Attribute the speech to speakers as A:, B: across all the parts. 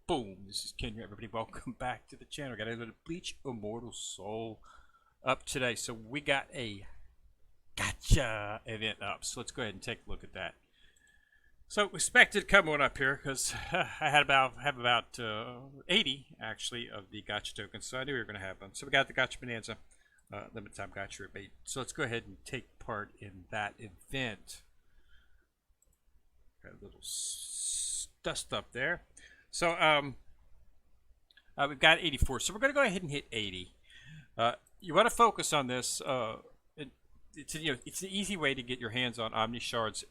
A: Boom! This is Ken here, everybody. Welcome back to the channel. Got a little Bleach Immortal Soul up today. So we got a Gacha event up. So let's go ahead and take a look at that. So expected to come on up here because I have about 80 actually of the Gacha tokens. So I knew we were going to have them. So we got the Gacha Bonanza, limited time Gacha rebate. So let's go ahead and take part in that event. Got a little dust up there. So we've got 84. So we're going to go ahead and hit 80. You want to focus on this. It's an easy way to get your hands on Omni Shards,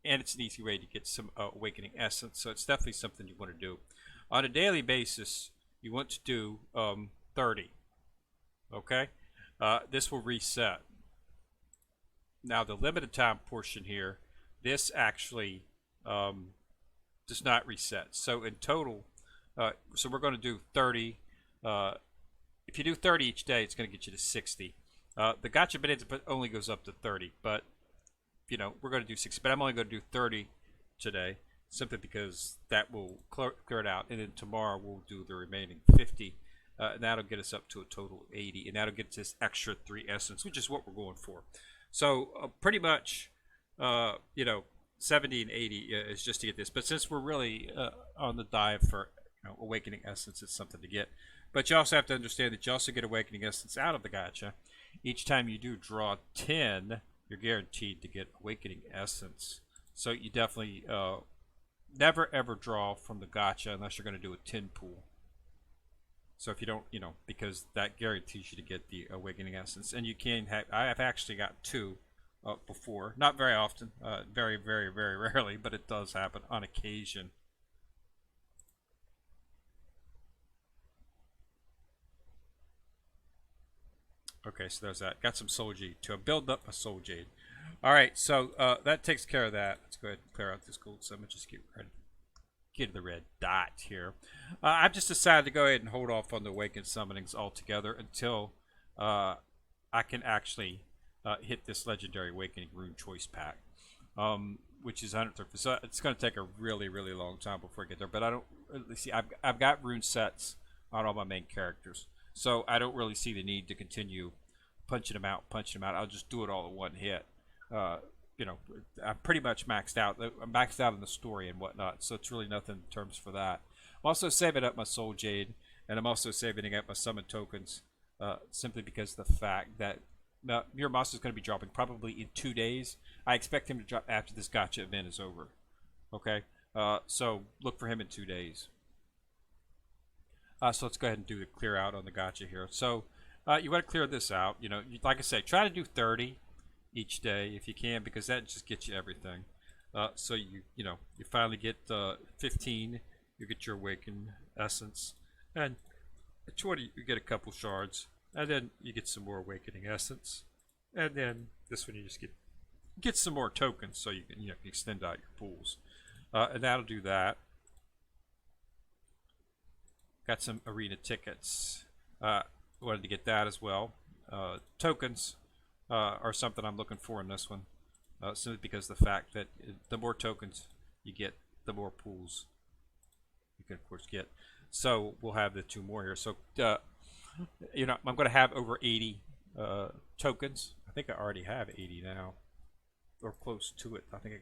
A: and it's an easy way to get some Awakening Essence. So it's definitely something you want to do. On a daily basis, you want to do 30. Okay? This will reset. Now the limited time portion here, this actually does not reset. So in total, so we're going to do 30. If you do 30 each day, it's going to get you to 60. The Gacha Bonanza only goes up to 30, but you know we're going to do 60. But I'm only going to do 30 today, simply because that will clear it out, and then tomorrow we'll do the remaining 50, and that'll get us up to a total of 80, and that'll get us this extra 3 essence, which is what we're going for. So pretty much, 70 and 80 is just to get this, but since we're really on the dive for Awakening Essence, it's something to get. But you also have to understand that you also get Awakening Essence out of the Gacha. Each time you do draw 10, you're guaranteed to get Awakening Essence. So you definitely never ever draw from the Gacha unless you're going to do a 10 pool. So if you don't, because that guarantees you to get the Awakening Essence. And you can have, I have actually got 2 before. Not very often, very, very, very rarely, but it does happen on occasion. Okay, so there's that. Got some Soul Jade to build up a Soul Jade. All right, so that takes care of that. Let's go ahead and clear out this gold summon. Just get the red dot here. I've just decided to go ahead and hold off on the Awaken Summonings altogether until I can actually hit this Legendary Awakening Rune Choice Pack, which is 130. So it's going to take a really, really long time before I get there. But I don't really see. I've got rune sets on all my main characters, so I don't really see the need to continue punching them out. I'll just do it all in one hit. I'm pretty much maxed out. I'm maxed out in the story and whatnot, so it's really nothing in terms for that. I'm also saving up my Soul Jade, and I'm also saving up my Summon tokens, simply because of the fact that Muramasa is going to be dropping probably in 2 days. I expect him to drop after this Gacha event is over. Okay, so look for him in 2 days. So let's go ahead and do the clear out on the Gacha here. So you want to clear this out. Like I say, try to do 30 each day if you can, because that just gets you everything. So you finally get 15. You get your Awaken Essence, and at 20 you get a couple shards. And then you get some more Awakening Essence, and then this one you just get some more tokens, so you can extend out your pools, and that'll do that. Got some arena tickets. Wanted to get that as well. Tokens are something I'm looking for in this one, simply because of the fact that the more tokens you get, the more pools you can of course get. So we'll have the 2 more here. So I'm going to have over 80 tokens. I think I already have 80 now, or close to it. I think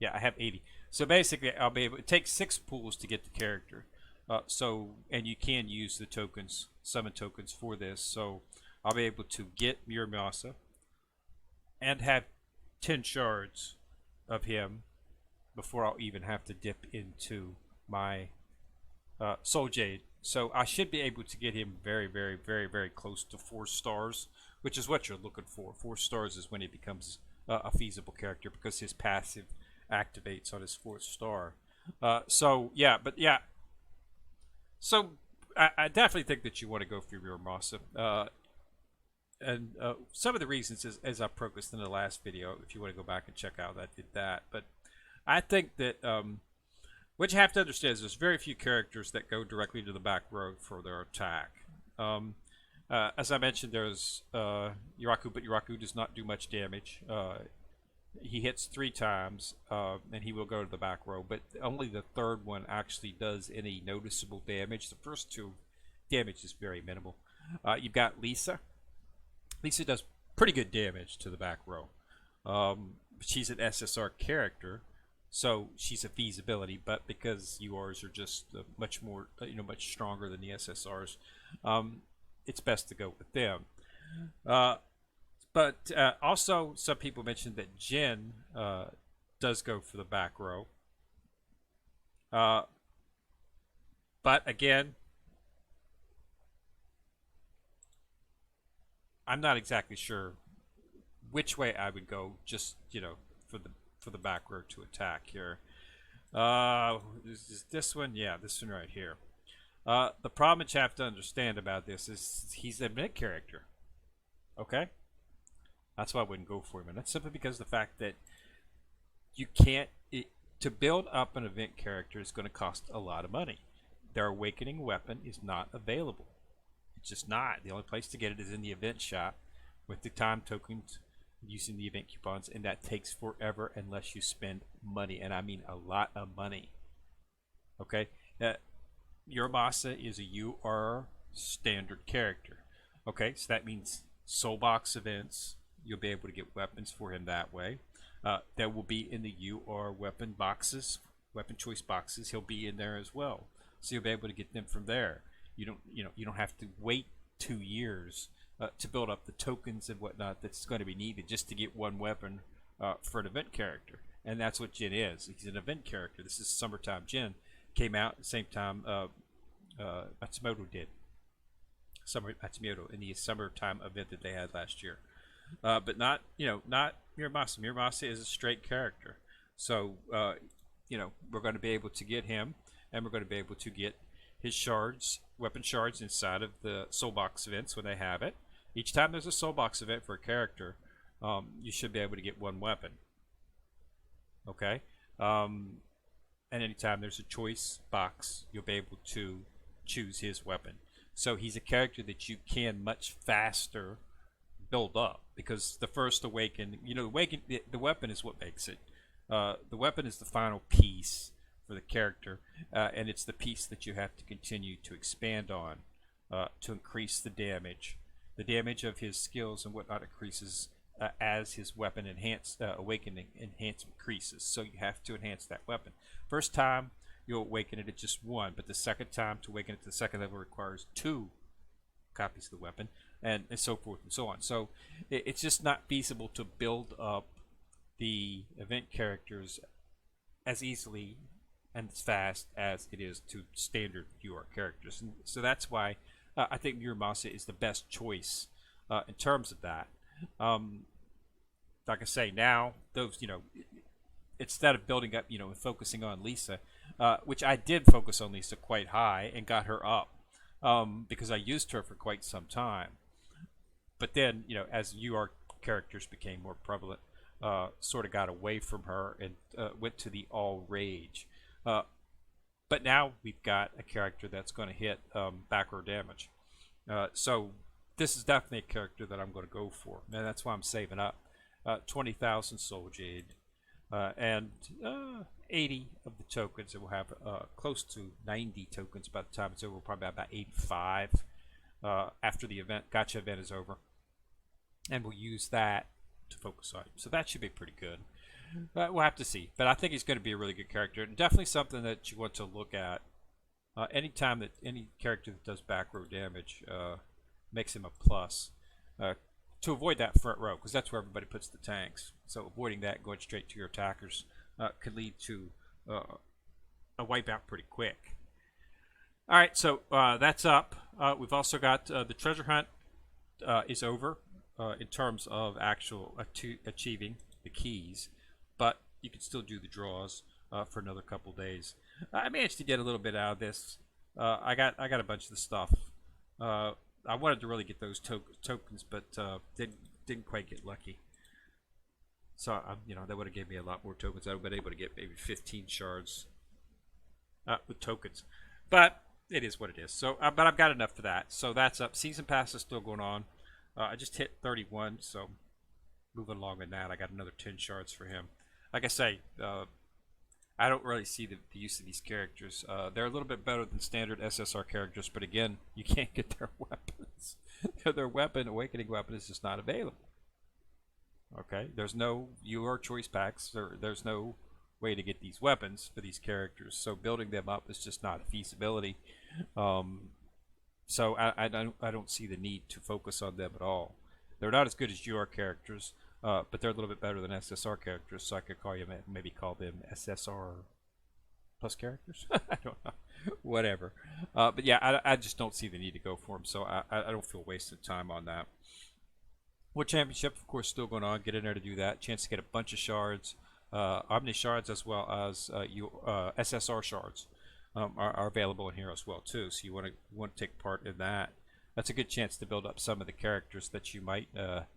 A: I have 80. So basically, I'll be able. It takes 6 pools to get the character. And you can use the tokens, summon tokens for this. So I'll be able to get Muramasa and have 10 shards of him before I'll even have to dip into my Soul Jade. So I should be able to get him very, very, very, very close to 4 stars, which is what you're looking for. 4 stars is when he becomes a feasible character, because his passive activates on his 4th star. So I definitely think that you want to go for Muramasa. And some of the reasons is, as I progressed in the last video, if you want to go back and check out, I did that. But I think that what you have to understand is there's very few characters that go directly to the back row for their attack. As I mentioned, there's Yuraku, but Yuraku does not do much damage. he hits 3 times, and he will go to the back row. But only the third one actually does any noticeable damage. The first 2 damage is very minimal. You've got Lisa. Lisa does pretty good damage to the back row. She's an SSR character, so she's a feasibility. But because URs are just much more, much stronger than the SSRs, it's best to go with them. But also, some people mentioned that Jin does go for the back row. But again, I'm not exactly sure which way I would go. Just for the back row to attack here. Is this one? Yeah, this one right here. The problem that you have to understand about this is he's a mid character. Okay? That's why I wouldn't go for him. And that's simply because of the fact that you can't... to build up an event character is going to cost a lot of money. Their awakening weapon is not available. It's just not. The only place to get it is in the event shop with the time tokens using the event coupons, and that takes forever unless you spend money, and I mean a lot of money. Okay? Muramasa is a UR standard character. Okay, so that means soul box events, you'll be able to get weapons for him that way. That will be in the UR weapon boxes, weapon choice boxes. He'll be in there as well, so you'll be able to get them from there. You don't have to wait 2 years to build up the tokens and whatnot that's going to be needed just to get one weapon for an event character. And that's what Jin is. He's an event character. This is Summertime Jin. Came out at the same time Matsumoto did. Matsumoto in the summertime event that they had last year. But not Muramasa. Muramasa is a straight character. So, we're going to be able to get him, and we're going to be able to get his shards, weapon shards inside of the soul box events when they have it. Each time there's a soul box event for a character, you should be able to get one weapon. Okay? And anytime there's a choice box, you'll be able to choose his weapon. So he's a character that you can much faster build up, because the first awaken, the weapon is what makes it. The weapon is the final piece for the character, and it's the piece that you have to continue to expand on to increase the damage. The damage of his skills and whatnot increases as his weapon awakening enhancement increases. So you have to enhance that weapon. First time you'll awaken it at just 1, but the second time to awaken it to the second level requires 2 copies of the weapon, and so forth and so on. So it's just not feasible to build up the event characters as easily and as fast as it is to standard UR characters. And so that's why I think Muramasa is the best choice in terms of that. Like I say, now those instead of building up and focusing on Lisa, which I did focus on Lisa quite high and got her up because I used her for quite some time. But then as UR characters became more prevalent, sort of got away from her and went to the all rage. But now we've got a character that's going to hit back row damage. So this is definitely a character that I'm going to go for, and that's why I'm saving up 20,000 Soul Jade and 80 of the tokens, and we'll have close to 90 tokens by the time it's over. We'll probably have about 85 after the Gacha event is over, and we'll use that to focus on. So that should be pretty good. We'll have to see, but I think he's going to be a really good character, and definitely something that you want to look at anytime that any character that does back row damage makes him a plus. To avoid that front row, because that's where everybody puts the tanks. So avoiding that, going straight to your attackers, could lead to a wipeout pretty quick. All right, so that's up. We've also got the treasure hunt is over in terms of actual achieving the keys, but you can still do the draws for another couple days. I managed to get a little bit out of this. I got a bunch of the stuff. I wanted to really get those tokens, but didn't quite get lucky. So that would have gave me a lot more tokens. I would have been able to get maybe 15 shards with tokens, but it is what it is. So, but I've got enough for that. So that's up. Season pass is still going on. I just hit 31, so moving along in that. I got another 10 shards for him. Like I say, I don't really see the use of these characters. They're a little bit better than standard SSR characters, but again, you can't get their weapons. Their weapon, awakening weapon, is just not available. Okay, there's no UR choice packs. There's no way to get these weapons for these characters, so building them up is just not a feasibility. So I don't see the need to focus on them at all. They're not as good as UR characters, but they're a little bit better than SSR characters, so I could maybe call them SSR plus characters. I don't know, whatever. But yeah, I just don't see the need to go for them, so I don't feel wasted time on that. World Championship, of course, still going on. Get in there to do that. Chance to get a bunch of shards, Omni shards, as well as SSR shards are available in here as well too. So you want to take part in that. That's a good chance to build up some of the characters that you might not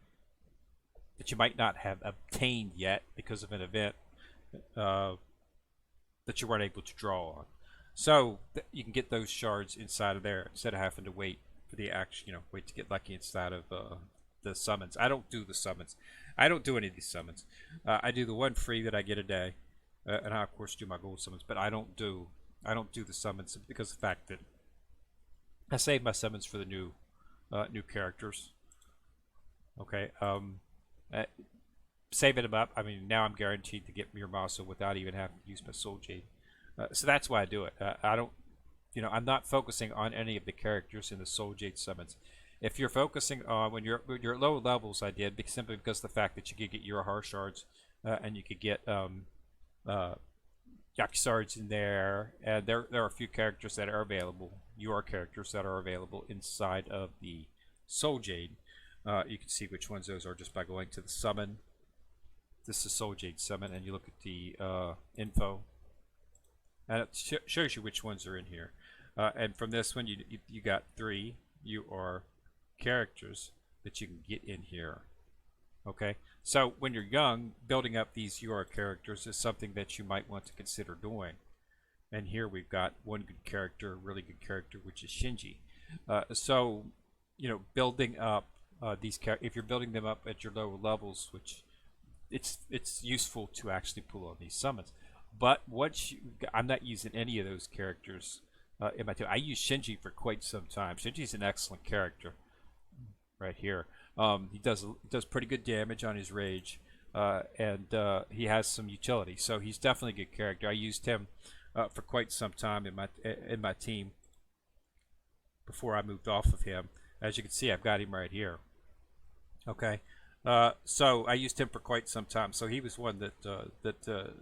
A: have obtained yet because of an event that you weren't able to draw on. So you can get those shards inside of there instead of having to wait for the action. Wait to get lucky inside of the summons. I don't do the summons. I don't do any of these summons. I do the one free that I get a day, and I of course do my gold summons. But I don't do the summons because of the fact that I save my summons for the new characters. Okay, saving them up. I mean, now I'm guaranteed to get Muramasa without even having to use my Soul Jade. So that's why I do it. I don't, I'm not focusing on any of the characters in the Soul Jade summons. If you're focusing on when you're at lower levels, I did simply because of the fact that you could get Urahara shards and you could get Yaki shards in there, and there are a few characters that are available. Characters that are available inside of the Soul Jade. You can see which ones those are just by going to the summon. This is Soul Jade summon, and you look at the info, and it shows you which ones are in here. And from this one, you got 3 UR characters that you can get in here. Okay, so when you're young, building up these UR characters is something that you might want to consider doing. And here we've got one good character, really good character, which is Shinji. So, building up these characters, if you're building them up at your lower levels, which it's useful to actually pull on these summons. But I'm not using any of those characters in my team. I use Shinji for quite some time. Shinji's an excellent character, right here. He does pretty good damage on his rage, and he has some utility. So he's definitely a good character. I used him for quite some time in my team before I moved off of him. As you can see, I've got him right here. Okay, so I used him for quite some time. So he was one that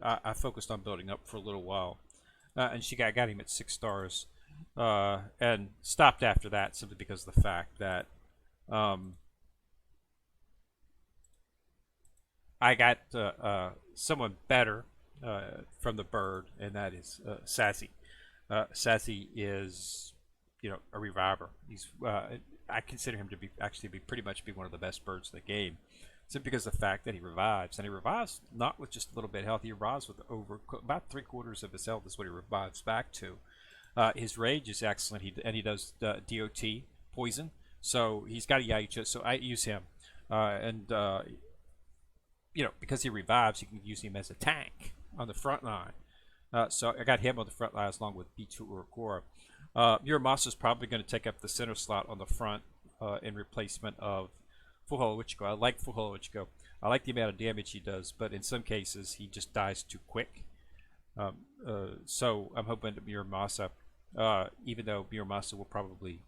A: I focused on building up for a little while, and I got him at 6 stars, and stopped after that simply because of the fact that I got someone better from the bird, and that is Sassy. Sassy is, a reviver. He's I consider him to be pretty much one of the best birds in the game, simply because of the fact that he revives, and he revives not with just a little bit of health. He revives with about 3/4 of his health is what he revives back to. His rage is excellent. He does DOT poison, so he's got a Yaicha. So I use him, and because he revives, you can use him as a tank on the front line. So I got him on the front line along with B2 Urakura. Muramasa is probably going to take up the center slot on the front in replacement of Full Hollow Ichigo. I like Full Hollow Ichigo. I like the amount of damage he does, but in some cases he just dies too quick. So I'm hoping that Muramasa, even though Muramasa will probably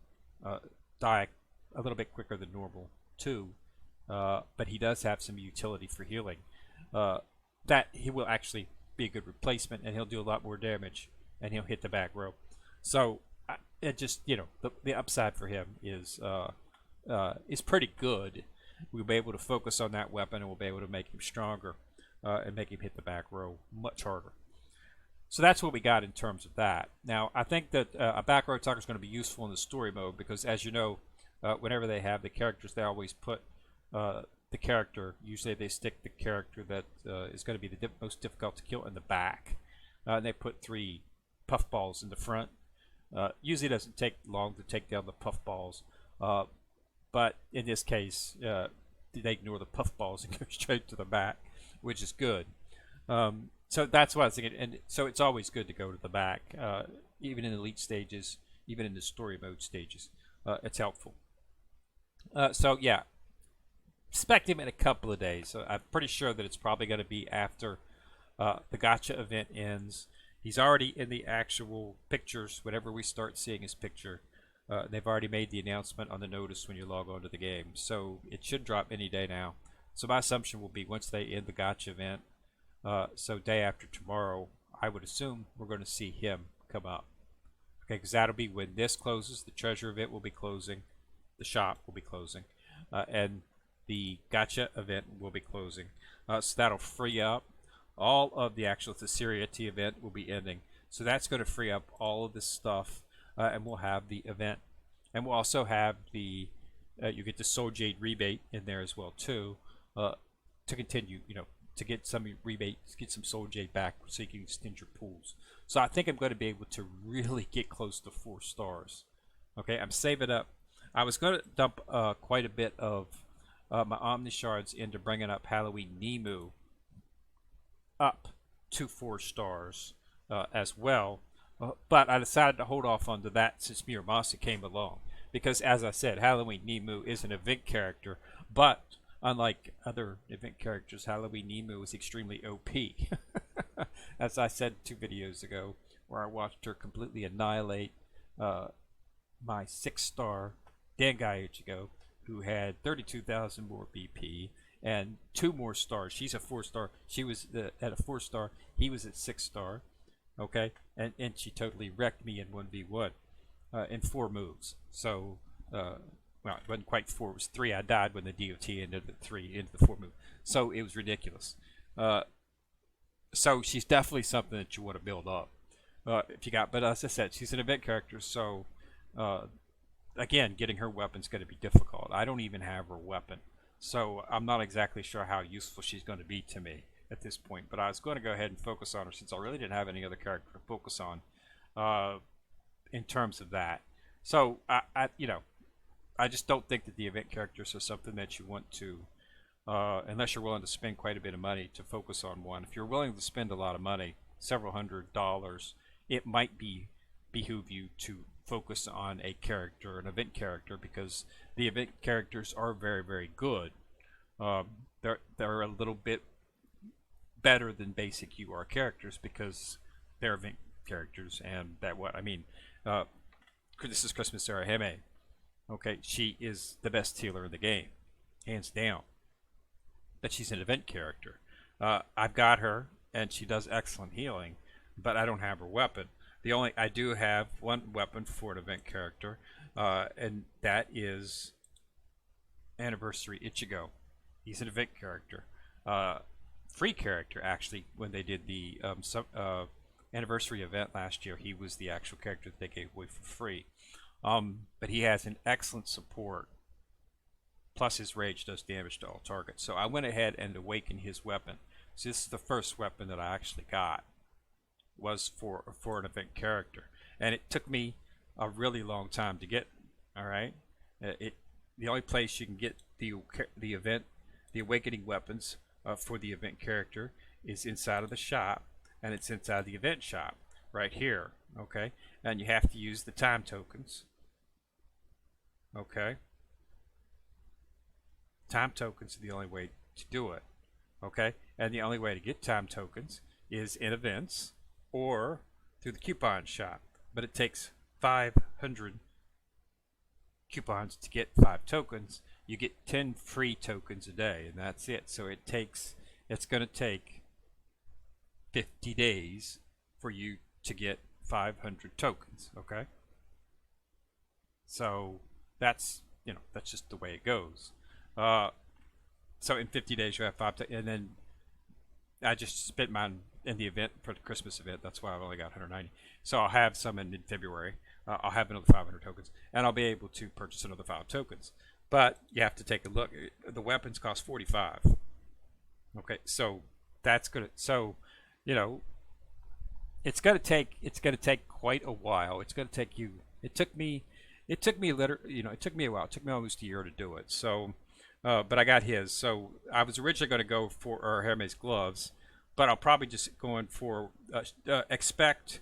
A: die a little bit quicker than normal too, but he does have some utility for healing, that he will actually be a good replacement, and he'll do a lot more damage, and he'll hit the back row. So it just, the upside for him is pretty good. We'll be able to focus on that weapon, and we'll be able to make him stronger and make him hit the back row much harder. So that's what we got in terms of that. Now, I think that a back row attacker is going to be useful in the story mode because, as you know, whenever they have the characters, they always put the character, usually they stick the character that is going to be the most difficult to kill in the back. And they put 3 puffballs in the front. Usually it doesn't take long to take down the puffballs. But in this case, they ignore the puffballs and go straight to the back, which is good. So that's what I was thinking, and so it's always good to go to the back, even in elite stages, even in the story mode stages. It's helpful. So yeah, expect him in a couple of days. So I'm pretty sure that it's probably going to be after the Gacha event ends. He's already in the actual pictures. Whenever we start seeing his picture, they've already made the announcement on the notice when you log on to the game. So it should drop any day now. So my assumption will be once they end the Gacha event, so day after tomorrow, I would assume we're going to see him come up. Okay, because that'll be when this closes. The treasure event will be closing. The shop will be closing. And the Gacha event will be closing. So that'll free up all of the actual Thessariety event will be ending. So that's going to free up all of this stuff, and we'll have the event. And we'll also have the, you get the Soul Jade rebate in there as well too, to continue, to get some rebates, get some Soul Jade back so you can extend your pools. So I think I'm going to be able to really get close to 4 stars. Okay, I'm saving up. I was going to dump quite a bit of my Omni Shards into bringing up Halloween Nemu up to 4 stars as well, but I decided to hold off onto that since Muramasa came along, because as I said, Halloween Nemu is an event character, but unlike other event characters, Halloween Nemu is extremely OP. As I said 2 videos ago, where I watched her completely annihilate my 6-star Dangai Ichigo, who had 32,000 more BP and 2 more stars. She's a 4-star. She was at a 4-star. He was at 6-star. Okay, and she totally wrecked me in 1v1 in 4 moves. So, well, it wasn't quite 4. It was 3. I died when the DOT ended at 3 into the 4 move. So it was ridiculous. So she's definitely something that you want to build up. If you got, but as I said, she's an event character. So again, getting her weapon's going to be difficult. I don't even have her weapon. So I'm not exactly sure how useful she's going to be to me at this point. But I was going to go ahead and focus on her since I really didn't have any other character to focus on in terms of that. So I just don't think that the event characters are something that you want to, unless you're willing to spend quite a bit of money to focus on one. If you're willing to spend a lot of money, several $100s, it might behoove you to focus on a character, an event character, because the event characters are very, very good. They're a little bit better than basic UR characters because they're event characters, and that what I mean. This is Christmas Sarah Heme. Okay, she is the best healer in the game, hands down. But she's an event character. I've got her, and she does excellent healing, but I don't have her weapon. I do have one weapon for an event character, and that is Anniversary Ichigo. He's an event character. Free character, actually, when they did the anniversary event last year, he was the actual character that they gave away for free. But he has an excellent support. Plus his rage does damage to all targets. So I went ahead and awakened his weapon. So this is the first weapon that I actually got. Was for an event character, and it took me a really long time to get. All right, the only place you can get the awakening weapons for the event character is inside of the shop, and it's inside the event shop right here. Okay, and you have to use the time tokens. Okay, time tokens are the only way to do it. Okay, and the only way to get time tokens is in events or through the coupon shop, but it takes 500 coupons to get 5 tokens. You get 10 free tokens a day, and that's it. So it's going to take 50 days for you to get 500 tokens. Okay, so that's just the way it goes. So in 50 days you have 5 and then I just spent mine in the event for the Christmas event. That's why I've only got 190. So I'll have some in February. I'll have another 500 tokens, and I'll be able to purchase another 5 tokens. But you have to take a look. The weapons cost 45. Okay, so that's gonna. So, it's gonna take quite a while. It's gonna take you. It took me a while. It took me almost a year to do it. So, but I got his. So I was originally going to go for Hermes gloves, but I'll probably just go in for expect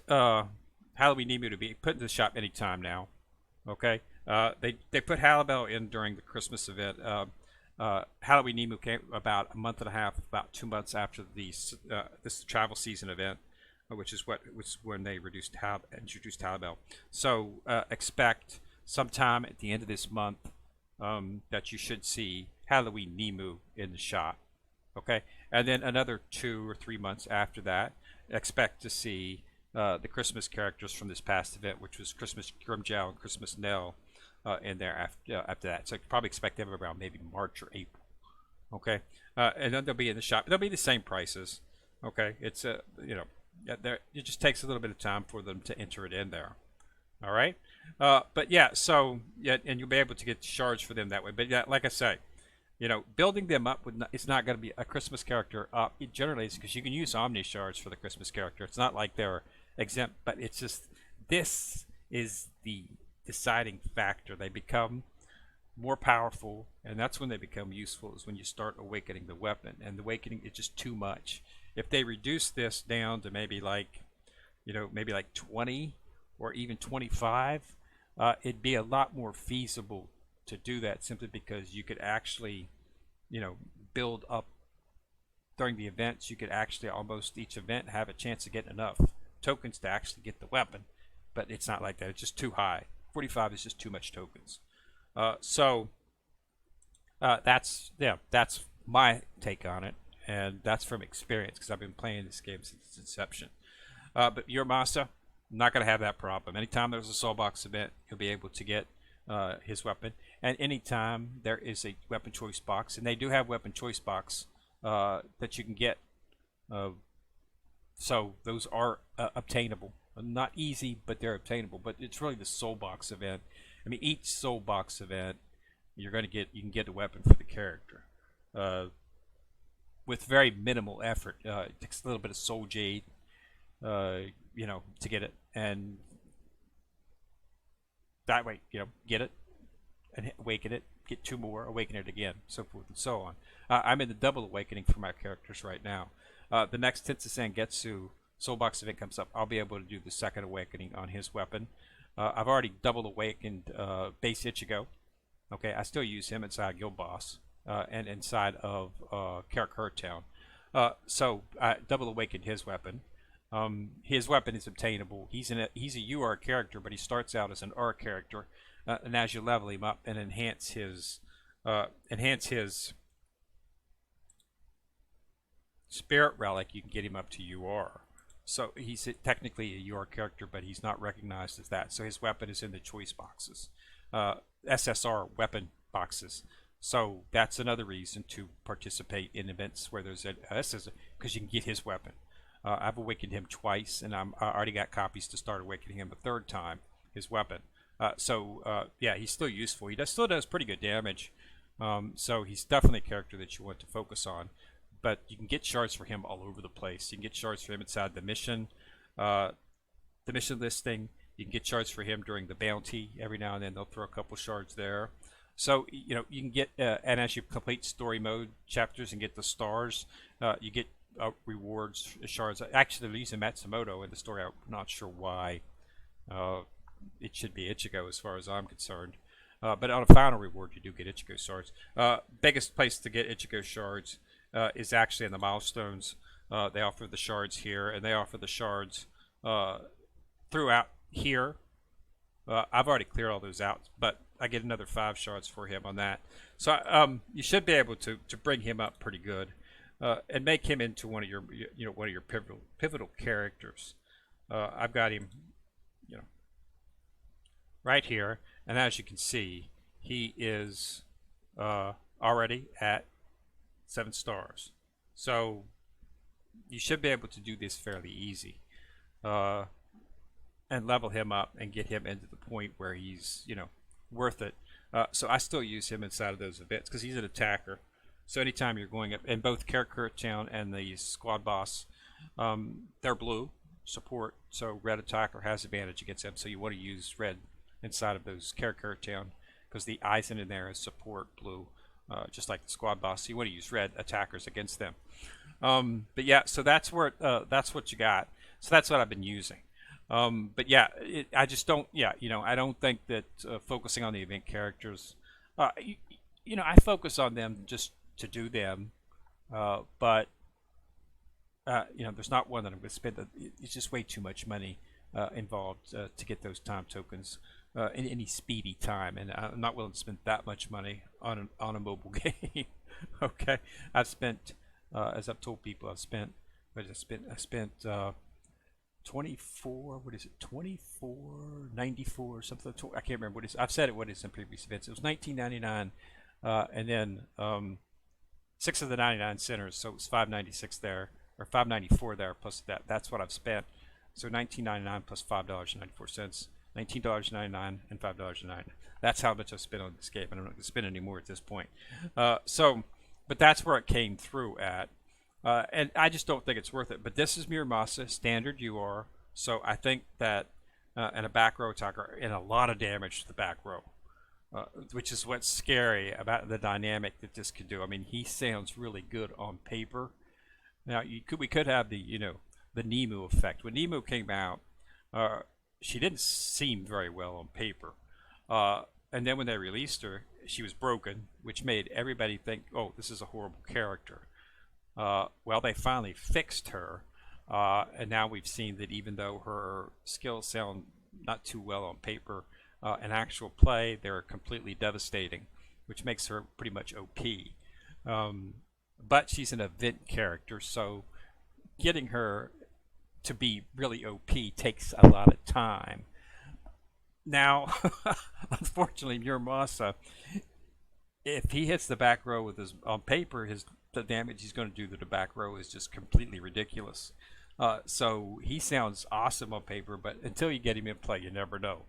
A: Halloween Nemu to be put in the shop anytime now. Okay, they put Halibel in during the Christmas event. Halloween Nemu came about a month and a half, about 2 months after this travel season event, which is when they introduced Halibel. So expect sometime at the end of this month that you should see Halloween Nemu in the shop. Okay, and then another 2 or 3 months after that, expect to see the Christmas characters from this past event, which was Christmas Grimjow and Christmas Nell, in there after that. So probably expect them around maybe March or April. Okay, and then they'll be in the shop. They'll be the same prices. Okay, it's it just takes a little bit of time for them to enter it in there. All right, but yeah, so yeah, and you'll be able to get shards for them that way. But yeah, like I say, building them up it's not going to be a Christmas character up. It generally is because you can use Omni shards for the Christmas character. It's not like they're exempt, but it's just this is the deciding factor. They become more powerful, and that's when they become useful, is when you start awakening the weapon, and the awakening is just too much. If they reduce this down to maybe like 20 or even 25, it'd be a lot more feasible to do that, simply because you could actually build up during the events. You could actually almost each event have a chance to get enough tokens to actually get the weapon, but it's not like that. It's just too high. 45 is just too much tokens. So that's my take on it, and that's from experience because I've been playing this game since its inception. But Muramasa, not going to have that problem. Anytime there's a soul box event, you'll be able to get his weapon, and anytime there is a weapon choice box, and they do have weapon choice box that you can get. So those are obtainable. Not easy, but they're obtainable. But it's really the soul box event. I mean, each soul box event, you can get a weapon for the character with very minimal effort. It takes a little bit of soul jade, to get it, and that way, get it and awaken it, get 2 more, awaken it again, so forth and so on. I'm in the double awakening for my characters right now. The next Tensei Sangetsu Soulbox event comes up, I'll be able to do the second awakening on his weapon. I've already double awakened base Ichigo. Okay, I still use him inside Guild Boss and inside of Karakura Town. So I double awakened his weapon. His weapon is obtainable. He's a UR character, but he starts out as an R character, and as you level him up and enhance his spirit relic, you can get him up to UR. So he's technically a UR character, but he's not recognized as that. So his weapon is in the choice boxes, SSR weapon boxes. So that's another reason to participate in events where there's a SSR, because you can get his weapon. I've awakened him twice, and I already got copies to start awakening him a third time, his weapon. Yeah, he's still useful. He still does pretty good damage. So he's definitely a character that you want to focus on. But you can get shards for him all over the place. You can get shards for him inside the mission listing. You can get shards for him during the bounty. Every now and then they'll throw a couple shards there. So you can get, and as you complete story mode chapters and get the stars, you get rewards, shards. Actually, they're using Matsumoto in the story. I'm not sure why. It should be Ichigo as far as I'm concerned. But on a final reward, you do get Ichigo shards. Biggest place to get Ichigo shards is actually in the milestones. They offer the shards here, and they offer the shards throughout here. I've already cleared all those out, but I get another 5 shards for him on that. So you should be able to bring him up pretty good, and make him into one of your pivotal characters. I've got him, right here, and as you can see, he is already at 7 stars. So you should be able to do this fairly easy, and level him up and get him into the point where he's worth it. So I still use him inside of those events because he's an attacker. So anytime you're going up in both Karakura Town and the squad boss, they're blue support, so red attacker has advantage against them. So you want to use red inside of those Karakura Town, because the Eisen in there is support blue, just like the squad boss. So you want to use red attackers against them. But yeah, so that's where that's what you got. So that's what I've been using. But yeah, I just don't. Yeah, I don't think that focusing on the event characters. I focus on them just to do them, but there's not one that I'm going to spend. It's just way too much money involved to get those time tokens in any speedy time, and I'm not willing to spend that much money on a mobile game. Okay, I've spent, as I've told people, I've spent. What did I spent 24. What is it? 24.94 or something. I can't remember what it is. I've said it. What it is in previous events? It was 19.99, and then 6 of the 99 centers, so it was 5.96 there, or 5.94 there plus that. That's what I've spent. So 19.99 plus $5.94, $19.99 and $5.09. That's how much I've spent on this game. I don't know if I spend any more at this point. But that's where it came through at. And I just don't think it's worth it. But this is Muramasa, standard UR. So I think that, and a back row attacker, and a lot of damage to the back row. Which is what's scary about the dynamic that this could do. I mean, he sounds really good on paper. Now, we could have the Nemu effect. When Nemu came out, she didn't seem very well on paper. And then when they released her, she was broken, which made everybody think, oh, this is a horrible character. Well, they finally fixed her, and now we've seen that even though her skills sound not too well on paper, in actual play, they're completely devastating, which makes her pretty much OP. But she's an event character, so getting her to be really OP takes a lot of time. Now, unfortunately, Muramasa, if he hits the back row with on paper, the damage he's going to do to the back row is just completely ridiculous. So he sounds awesome on paper, but until you get him in play, you never know.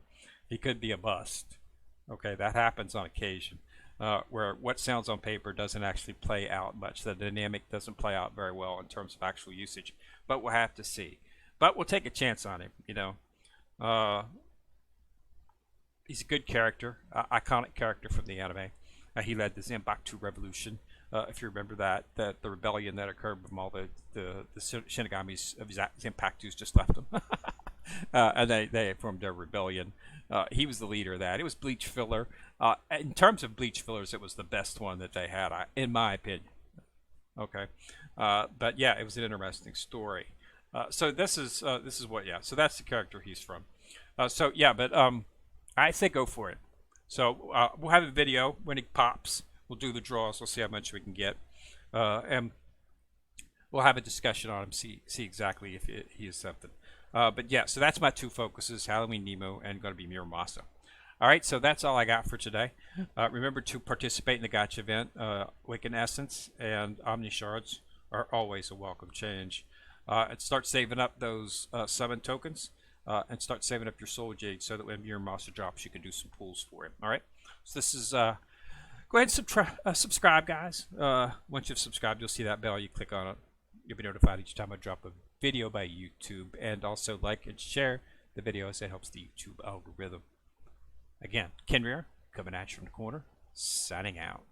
A: He could be a bust. Okay, that happens on occasion, where what sounds on paper doesn't actually play out much. The dynamic doesn't play out very well in terms of actual usage. But we'll have to see. But we'll take a chance on him. He's a good character, iconic character from the anime. He led the Zanbaku Revolution. If you remember that the rebellion that occurred from all the Shinigamis of Zanbaku's just left him. And they formed a rebellion. He was the leader of that. It was Bleach filler. In terms of Bleach fillers, it was the best one that they had, in my opinion. Okay, but yeah, it was an interesting story. So this is what, yeah. So that's the character he's from. So yeah, but I say go for it. So we'll have a video when it pops. We'll do the draws. We'll see how much we can get, and we'll have a discussion on him. See exactly if he is something. But yeah, so that's my two focuses, Halloween Nemo and going to be Muramasa. All right, so that's all I got for today. Remember to participate in the Gacha event. Awaken Essence and Omni Shards are always a welcome change. And start saving up those Summen tokens and start saving up your Soul Jade so that when Muramasa drops, you can do some pulls for it. All right, so this is... go ahead and subscribe, guys. Once you've subscribed, you'll see that bell. You click on it. You'll be notified each time I drop a video by YouTube, and also like and share the videos. It helps the YouTube algorithm. Again, Kenrir coming at you from the corner, signing out.